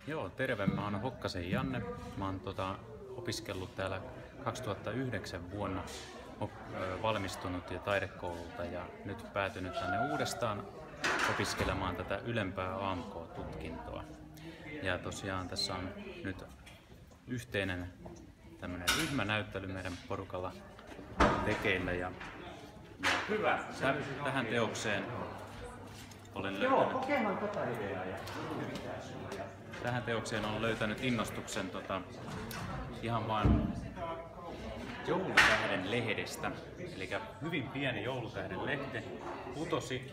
Joo, terve. Mä oon Hokkasen Janne. Mä oon opiskellut täällä 2009 vuonna valmistunut ja taidekoululta ja nyt päätynyt tänne uudestaan opiskelemaan tätä ylempää AMK-tutkintoa. Ja tosiaan tässä on nyt yhteinen tämmönen ryhmänäyttely meidän porukalla tekeillä ja tähän teokseen olen löytänyt innostuksen ihan vaan joulutähden lehdestä. Eli hyvin pieni joulutähden lehde putosi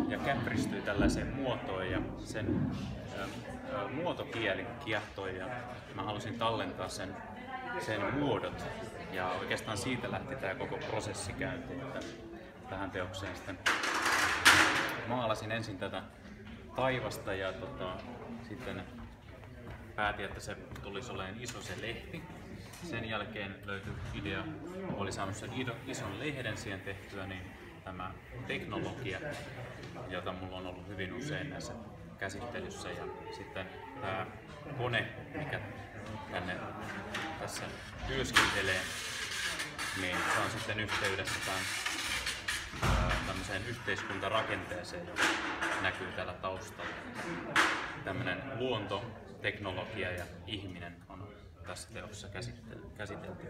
ja käpristyi tällaiseen muotoon ja sen muotokieli kiehtoi ja mä halusin tallentaa sen muodot ja oikeastaan siitä lähti tämä koko prosessi käyntiin, että tähän teokseen sitten maalasin ensin tätä taivasta ja sitten päätin, että se tulisi olemaan iso se lehti. Sen jälkeen löytyi idea, kun oli saanut sen ison lehden siihen tehtyä, niin tämä teknologia, jota mulla on ollut hyvin usein näissä käsittelyssä, ja sitten tämä kone, mikä tässä työskentelee, niin se on sitten yhteydessä tämmöiseen yhteiskuntarakenteeseen, joka näkyy täällä taustalla. Tämmöinen luonto, teknologia ja ihminen on tässä teoksessa käsitelty.